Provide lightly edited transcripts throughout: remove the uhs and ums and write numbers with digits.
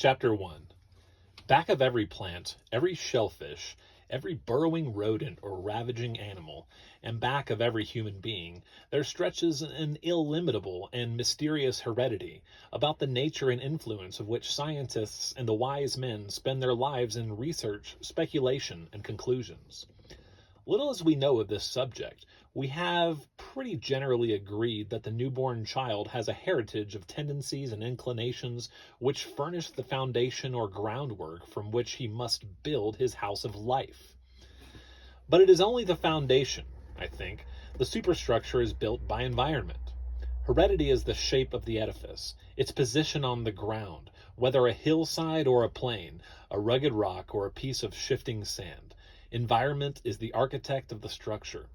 Chapter 1. Back of every plant, every shellfish, every burrowing rodent or ravaging animal, and back of every human being, there stretches an illimitable and mysterious heredity, about the nature and influence of which scientists and the wise men spend their lives in research, speculation, and conclusions. Little as we know of this subject, we have pretty generally agreed that the newborn child has a heritage of tendencies and inclinations which furnish the foundation or groundwork from which he must build his house of life. But it is only the foundation, I think. The superstructure is built by environment. Heredity is the shape of the edifice, its position on the ground, whether a hillside or a plain, a rugged rock or a piece of shifting sand. Environment is the architect of the structure.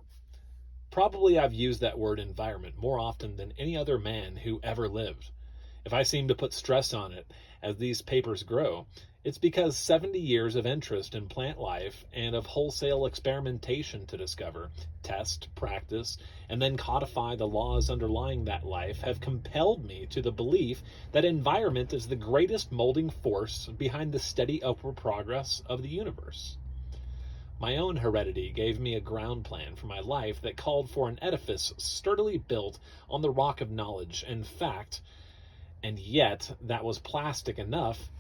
Probably I've used that word environment more often than any other man who ever lived. If I seem to put stress on it as these papers grow, it's because 70 years of interest in plant life and of wholesale experimentation to discover, test, practice, and then codify the laws underlying that life have compelled me to the belief that environment is the greatest molding force behind the steady upward progress of the universe. My own heredity gave me a ground plan for my life that called for an edifice sturdily built on the rock of knowledge and fact, and yet that was plastic enough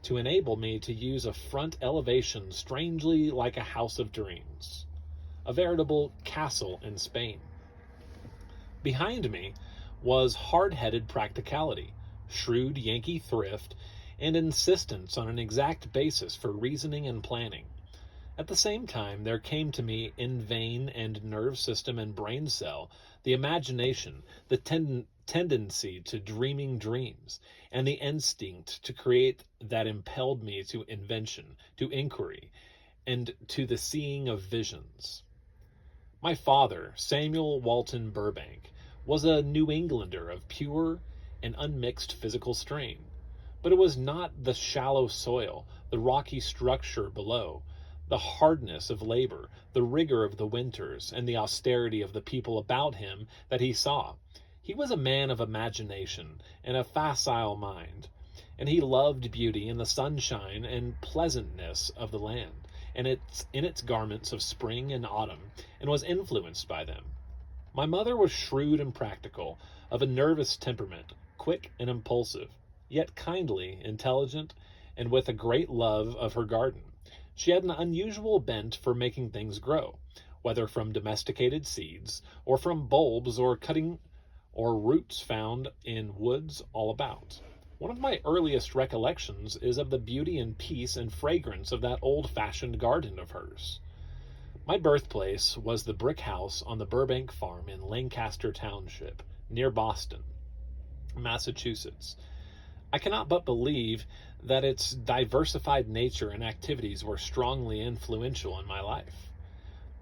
to enable me to use a front elevation strangely like a house of dreams, a veritable castle in Spain. Behind me was hard-headed practicality, shrewd Yankee thrift, and insistence on an exact basis for reasoning and planning. At the same time, there came to me in vein and nerve system and brain cell the imagination, the tendency to dreaming dreams, and the instinct to create that impelled me to invention, to inquiry, and to the seeing of visions. My father, Samuel Walton Burbank, was a New Englander of pure and unmixed physical strain, but it was not the shallow soil, the rocky structure below, the hardness of labor, the rigor of the winters, and the austerity of the people about him that he saw. He was a man of imagination and a facile mind, and he loved beauty and the sunshine and pleasantness of the land, and in its garments of spring and autumn, and was influenced by them. My mother was shrewd and practical, of a nervous temperament, quick and impulsive, yet kindly, intelligent, and with a great love of her garden. She had an unusual bent for making things grow, whether from domesticated seeds, or from bulbs or cutting or roots found in woods all about. One of my earliest recollections is of the beauty and peace and fragrance of that old-fashioned garden of hers. My birthplace was the brick house on the Burbank farm in Lancaster Township, near Boston, Massachusetts. I cannot but believe that its diversified nature and activities were strongly influential in my life.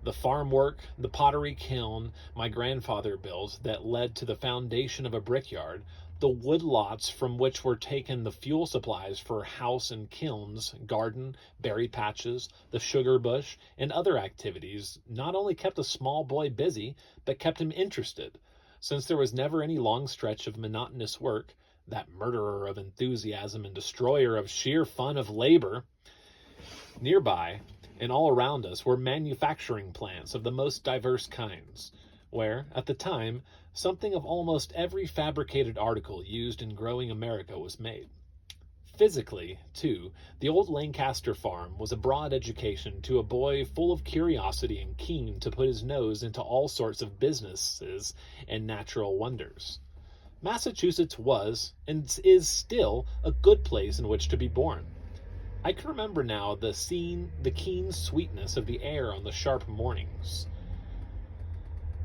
The farm work, the pottery kiln my grandfather built that led to the foundation of a brickyard, the wood lots from which were taken the fuel supplies for house and kilns, garden, berry patches, the sugar bush, and other activities not only kept a small boy busy, but kept him interested, since there was never any long stretch of monotonous work, that murderer of enthusiasm and destroyer of sheer fun of labor. Nearby and all around us were manufacturing plants of the most diverse kinds, where, at the time, something of almost every fabricated article used in growing America was made. Physically, too, the old Lancaster farm was a broad education to a boy full of curiosity and keen to put his nose into all sorts of businesses and natural wonders. Massachusetts was, and is still, a good place in which to be born. I can remember now the keen sweetness of the air on the sharp mornings,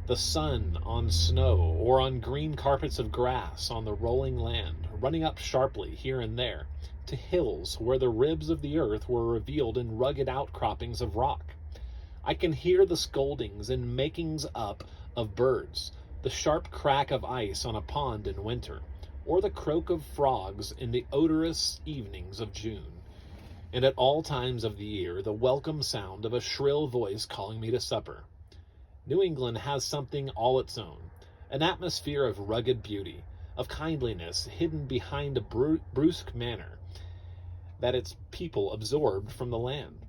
the sun on snow or on green carpets of grass on the rolling land, running up sharply here and there to hills where the ribs of the earth were revealed in rugged outcroppings of rock. I can hear the scoldings and makings up of birds, the sharp crack of ice on a pond in winter, or the croak of frogs in the odorous evenings of June, and at all times of the year the welcome sound of a shrill voice calling me to supper. New England has something all its own, an atmosphere of rugged beauty, of kindliness hidden behind a brusque manner, that its people absorbed from the land.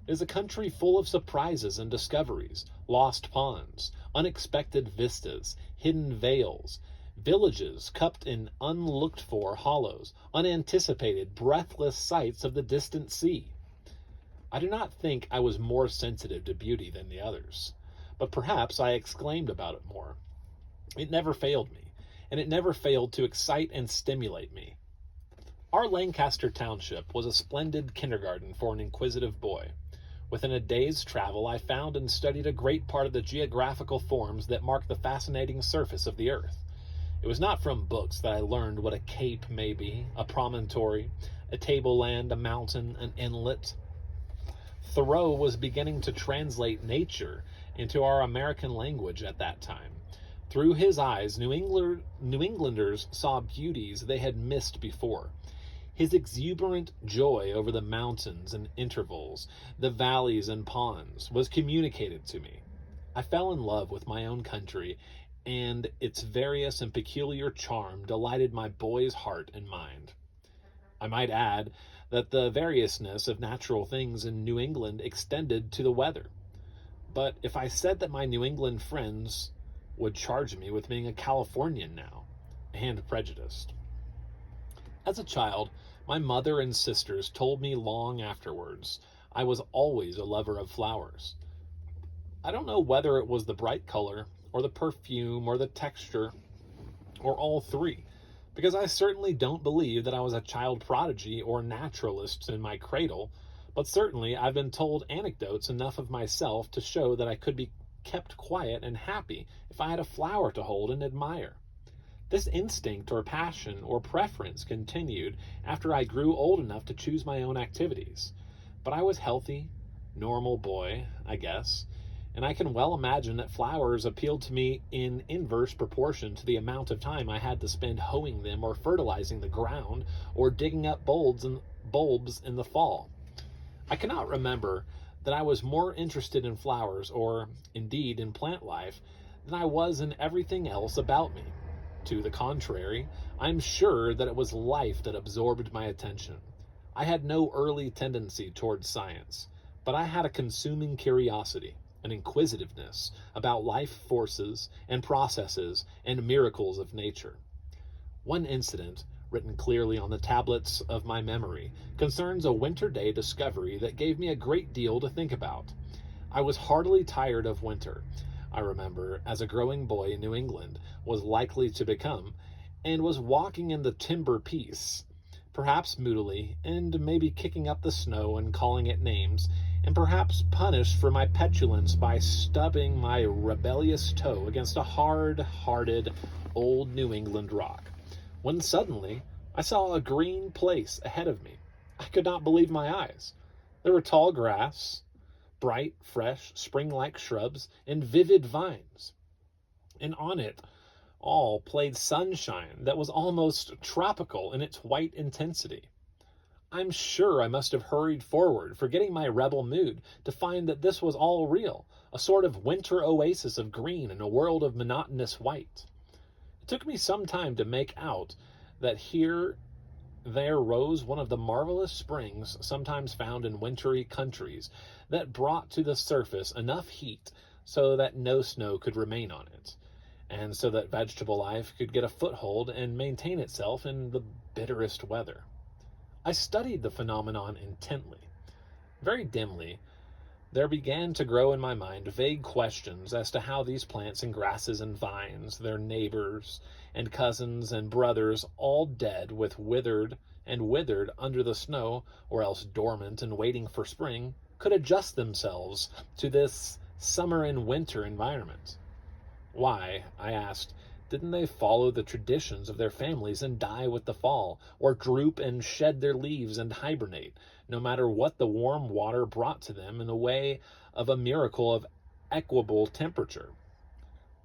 It is a country full of surprises and discoveries, lost ponds, unexpected vistas, hidden vales, villages cupped in unlooked-for hollows, unanticipated, breathless sights of the distant sea. I do not think I was more sensitive to beauty than the others, but perhaps I exclaimed about it more. It never failed me, and it never failed to excite and stimulate me. Our Lancaster Township was a splendid kindergarten for an inquisitive boy. Within a day's travel, I found and studied a great part of the geographical forms that mark the fascinating surface of the earth. It was not from books that I learned what a cape may be, a promontory, a tableland, a mountain, an inlet. Thoreau was beginning to translate nature into our American language at that time. Through his eyes, New Englanders saw beauties they had missed before. His exuberant joy over the mountains and intervals, the valleys and ponds, was communicated to me. I fell in love with my own country, and its various and peculiar charm delighted my boy's heart and mind. I might add that the variousness of natural things in New England extended to the weather. But if I said that my New England friends would charge me with being a Californian now, and prejudiced. As a child, my mother and sisters told me long afterwards I was always a lover of flowers. I don't know whether it was the bright color, or the perfume, or the texture, or all three, because I certainly don't believe that I was a child prodigy or naturalist in my cradle, but certainly I've been told anecdotes enough of myself to show that I could be kept quiet and happy if I had a flower to hold and admire. This instinct or passion or preference continued after I grew old enough to choose my own activities. But I was healthy, normal boy, I guess, and I can well imagine that flowers appealed to me in inverse proportion to the amount of time I had to spend hoeing them or fertilizing the ground or digging up bulbs in the fall. I cannot remember that I was more interested in flowers or, indeed, in plant life than I was in everything else about me. To the contrary, I am sure that it was life that absorbed my attention. I had no early tendency towards science, but I had a consuming curiosity, an inquisitiveness about life forces and processes and miracles of nature. One incident, written clearly on the tablets of my memory, concerns a winter day discovery that gave me a great deal to think about. I was heartily tired of winter, I remember, as a growing boy in New England was likely to become, and was walking in the timber piece, perhaps moodily, and maybe kicking up the snow and calling it names, and perhaps punished for my petulance by stubbing my rebellious toe against a hard-hearted old New England rock, when suddenly I saw a green place ahead of me. I could not believe my eyes. There were tall grass, bright, fresh, spring-like shrubs, and vivid vines. And on it all played sunshine that was almost tropical in its white intensity. I'm sure I must have hurried forward, forgetting my rebel mood, to find that this was all real, a sort of winter oasis of green in a world of monotonous white. It took me some time to make out that here there rose one of the marvelous springs sometimes found in wintry countries that brought to the surface enough heat so that no snow could remain on it, and so that vegetable life could get a foothold and maintain itself in the bitterest weather. I studied the phenomenon intently. Very dimly, there began to grow in my mind vague questions as to how these plants and grasses and vines, their neighbors and cousins and brothers, all dead with withered under the snow, or else dormant and waiting for spring, could adjust themselves to this summer and winter environment. Why, I asked, didn't they follow the traditions of their families and die with the fall, or droop and shed their leaves and hibernate, no matter what the warm water brought to them in the way of a miracle of equable temperature?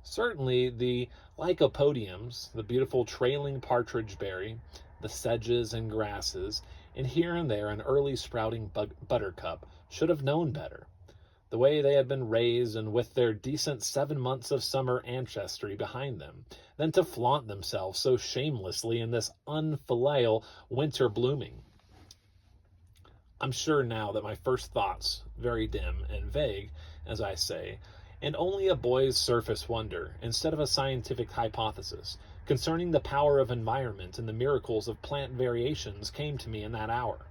Certainly the lycopodiums, the beautiful trailing partridge berry, the sedges and grasses, and here and there an early sprouting buttercup, should have known better. The way they had been raised, and with their decent 7 months of summer ancestry behind them, than to flaunt themselves so shamelessly in this unfilial winter blooming. I'm sure now that my first thoughts, very dim and vague, as I say, and only a boy's surface wonder, instead of a scientific hypothesis, concerning the power of environment and the miracles of plant variations came to me in that hour.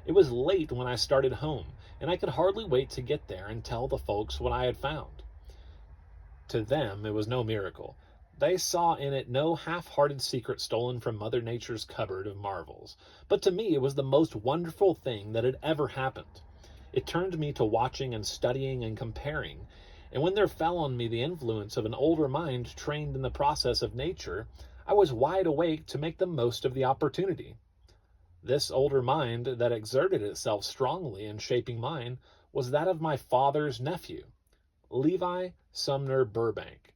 It was late when I started home, and I could hardly wait to get there and tell the folks what I had found. To them, it was no miracle. They saw in it no half-hearted secret stolen from Mother Nature's cupboard of marvels. But to me, it was the most wonderful thing that had ever happened. It turned me to watching and studying and comparing, and when there fell on me the influence of an older mind trained in the process of nature, I was wide awake to make the most of the opportunity. This older mind that exerted itself strongly in shaping mine was that of my father's nephew, Levi Sumner Burbank,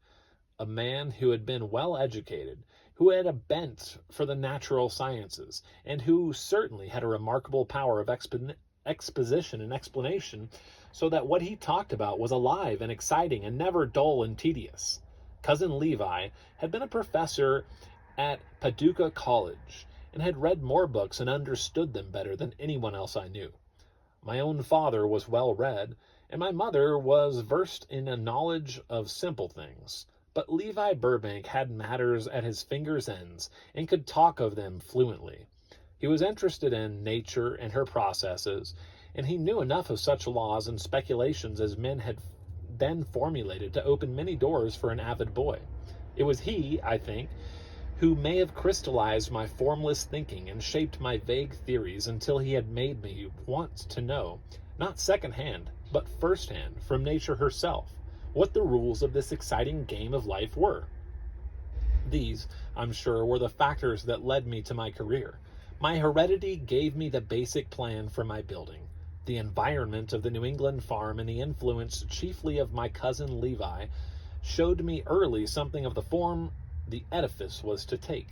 a man who had been well educated, who had a bent for the natural sciences, and who certainly had a remarkable power of exposition and explanation, so that what he talked about was alive and exciting and never dull and tedious. Cousin Levi had been a professor at Paducah College, and had read more books and understood them better than anyone else I knew. My own father was well read, and my mother was versed in a knowledge of simple things. But Levi Burbank had matters at his fingers' ends and could talk of them fluently. He was interested in nature and her processes, and he knew enough of such laws and speculations as men had then formulated to open many doors for an avid boy. It was he, I think, who may have crystallized my formless thinking and shaped my vague theories until he had made me want to know, not second-hand, but first-hand, from nature herself, what the rules of this exciting game of life were. These, I'm sure, were the factors that led me to my career. My heredity gave me the basic plan for my building. The environment of the New England farm and the influence chiefly of my cousin Levi showed me early something of the form the edifice was to take.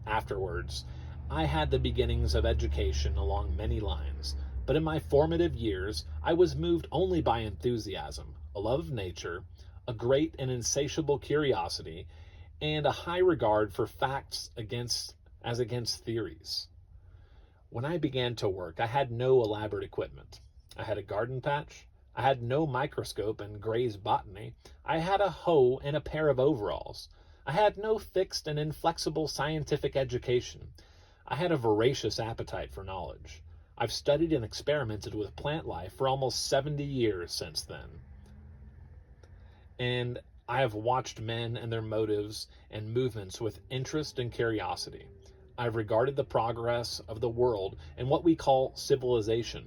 Afterwards, I had the beginnings of education along many lines, but in my formative years, I was moved only by enthusiasm, a love of nature, a great and insatiable curiosity, and a high regard for facts against theories. When I began to work, I had no elaborate equipment. I had a garden patch. I had no microscope and Gray's botany. I had a hoe and a pair of overalls. I had no fixed and inflexible scientific education. I had a voracious appetite for knowledge. I've studied and experimented with plant life for almost 70 years since then. And I have watched men and their motives and movements with interest and curiosity. I've regarded the progress of the world and what we call civilization.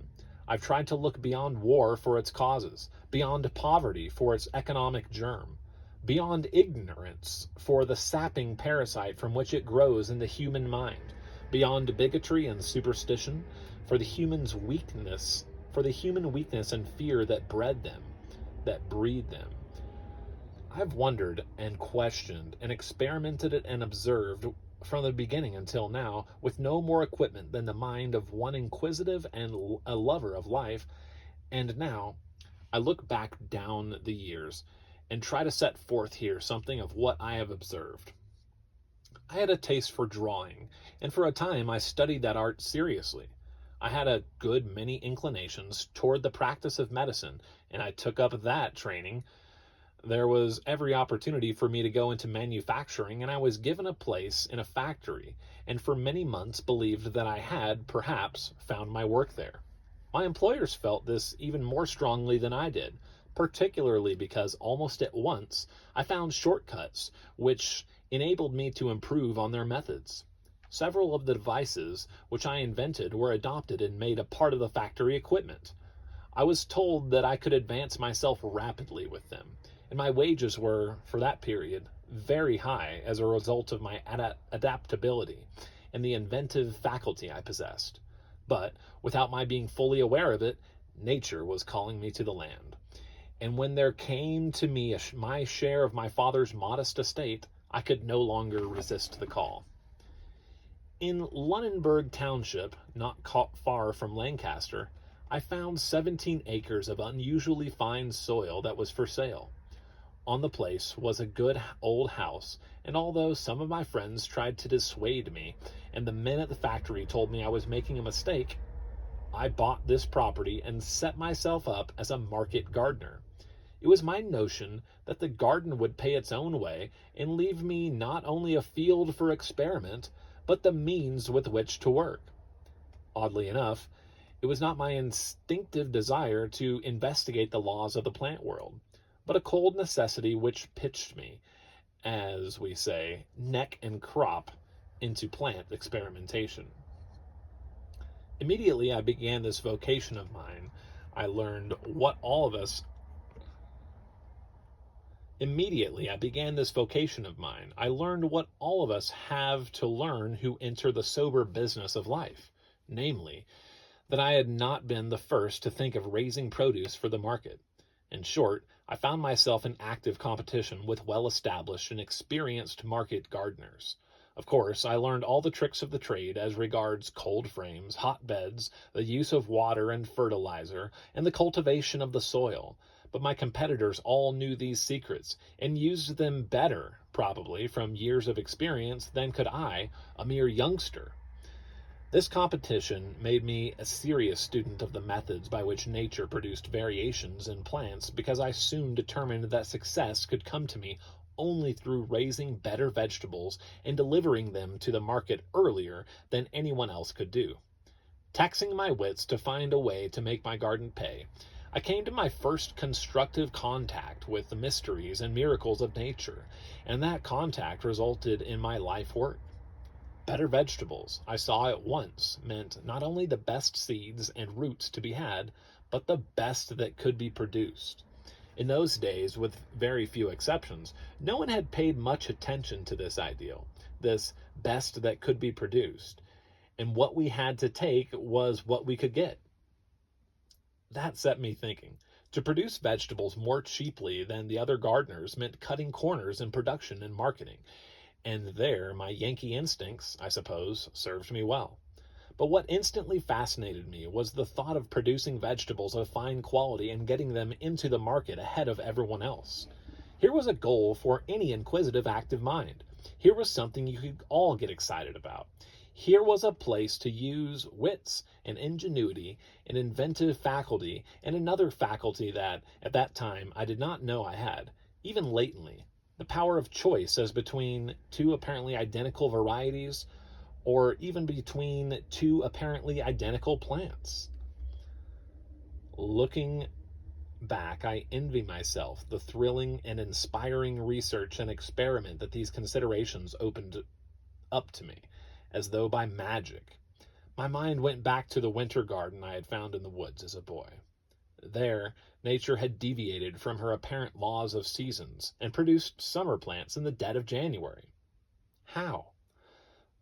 I've tried to look beyond war for its causes, beyond poverty for its economic germ, beyond ignorance for the sapping parasite from which it grows in the human mind, beyond bigotry and superstition for the human weakness and fear that bred them, that breed them. I've wondered and questioned and experimented and observed from the beginning until now with no more equipment than the mind of one inquisitive and a lover of life, and now I look back down the years and try to set forth here something of what I have observed. I had a taste for drawing, and for a time I studied that art seriously. I had a good many inclinations toward the practice of medicine, and I took up that training. There was every opportunity for me to go into manufacturing, and I was given a place in a factory, and for many months believed that I had, perhaps, found my work there. My employers felt this even more strongly than I did, particularly because almost at once I found shortcuts which enabled me to improve on their methods. Several of the devices which I invented were adopted and made a part of the factory equipment. I was told that I could advance myself rapidly with them, and my wages were, for that period, very high as a result of my adaptability and the inventive faculty I possessed. But, without my being fully aware of it, nature was calling me to the land. And when there came to me my share of my father's modest estate, I could no longer resist the call. In Lunenburg Township, not far from Lancaster, I found 17 acres of unusually fine soil that was for sale. On the place was a good old house, and although some of my friends tried to dissuade me, and the men at the factory told me I was making a mistake, I bought this property and set myself up as a market gardener. It was my notion that the garden would pay its own way and leave me not only a field for experiment, but the means with which to work. Oddly enough, it was not my instinctive desire to investigate the laws of the plant world, but a cold necessity which pitched me, as we say, neck and crop into plant experimentation. Immediately I began this vocation of mine. I learned what all of us Immediately I began this vocation of mine. I learned what all of us have to learn who enter the sober business of life, namely, that I had not been the first to think of raising produce for the market. In short, I found myself in active competition with well-established and experienced market gardeners. Of course, I learned all the tricks of the trade as regards cold frames, hotbeds, the use of water and fertilizer, and the cultivation of the soil. But my competitors all knew these secrets and used them better, probably, from years of experience than could I, a mere youngster. This competition made me a serious student of the methods by which nature produced variations in plants, because I soon determined that success could come to me only through raising better vegetables and delivering them to the market earlier than anyone else could do. Taxing my wits to find a way to make my garden pay, I came to my first constructive contact with the mysteries and miracles of nature, and that contact resulted in my life work. Better vegetables, I saw at once, meant not only the best seeds and roots to be had, but the best that could be produced. In those days, with very few exceptions, no one had paid much attention to this ideal, this best that could be produced, and what we had to take was what we could get. That set me thinking. To produce vegetables more cheaply than the other gardeners meant cutting corners in production and marketing, and there my Yankee instincts, I suppose, served me well. But what instantly fascinated me was the thought of producing vegetables of fine quality and getting them into the market ahead of everyone else. Here was a goal for any inquisitive, active mind. Here was something you could all get excited about. Here was a place to use wits and ingenuity and inventive faculty and another faculty that, at that time, I did not know I had, even latently, the power of choice as between two apparently identical varieties or even between two apparently identical plants. Looking back, I envy myself the thrilling and inspiring research and experiment that these considerations opened up to me, as though by magic. My mind went back to the winter garden I had found in the woods as a boy. There, nature had deviated from her apparent laws of seasons and produced summer plants in the dead of January. How?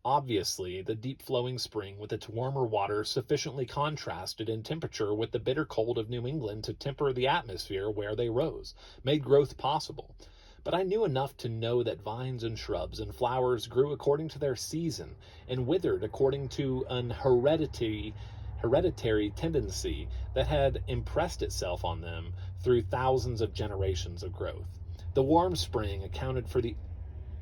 Obviously, the deep-flowing spring with its warmer water sufficiently contrasted in temperature with the bitter cold of New England to temper the atmosphere where they rose, made growth possible. But I knew enough to know that vines and shrubs and flowers grew according to their season and withered according to an hereditary tendency that had impressed itself on them through thousands of generations of growth. The warm spring accounted for the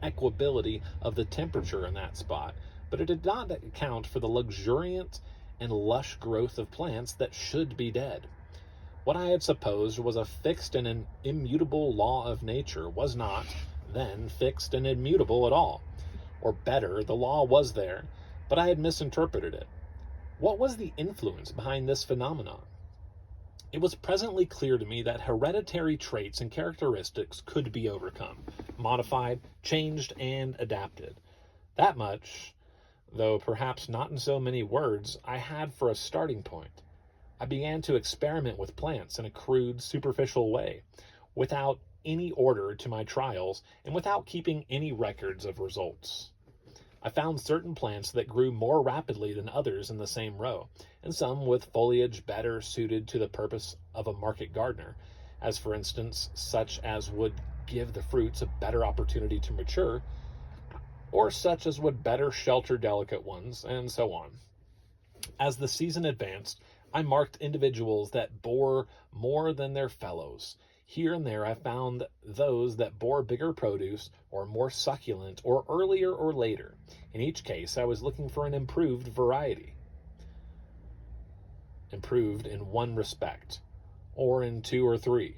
equability of the temperature in that spot, but it did not account for the luxuriant and lush growth of plants that should be dead. What I had supposed was a fixed and an immutable law of nature was not, then, fixed and immutable at all. Or better, the law was there, but I had misinterpreted it. What was the influence behind this phenomenon? It was presently clear to me that hereditary traits and characteristics could be overcome, modified, changed, and adapted. That much, though perhaps not in so many words, I had for a starting point. I began to experiment with plants in a crude, superficial way, without any order to my trials and without keeping any records of results. I found certain plants that grew more rapidly than others in the same row, and some with foliage better suited to the purpose of a market gardener, as for instance such as would give the fruits a better opportunity to mature, or such as would better shelter delicate ones, and so on. As the season advanced, I marked individuals that bore more than their fellows. Here and there I found those that bore bigger produce, or more succulent, or earlier or later. In each case, I was looking for an improved variety. improved in one respect, or in two or three.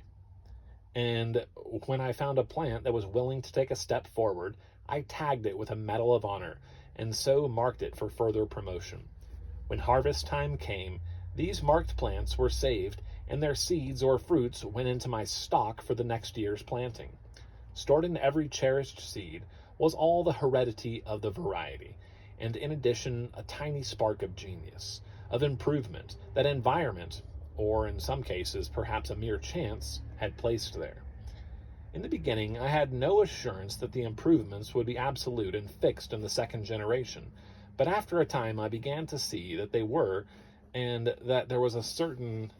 And when I found a plant that was willing to take a step forward, I tagged it with a Medal of Honor, and so marked it for further promotion. When harvest time came, these marked plants were saved, and their seeds or fruits went into my stock for the next year's planting. Stored in every cherished seed was all the heredity of the variety, and in addition a tiny spark of genius, of improvement that environment, or in some cases perhaps a mere chance, had placed there. In the beginning, I had no assurance that the improvements would be absolute and fixed in the second generation, but after a time I began to see that they were, and that there was a certain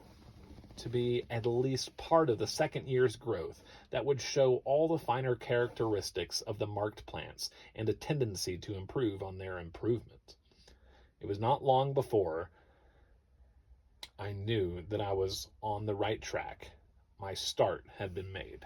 to be at least part of the second year's growth that would show all the finer characteristics of the marked plants and a tendency to improve on their improvement. It was not long before I knew that I was on the right track. My start had been made.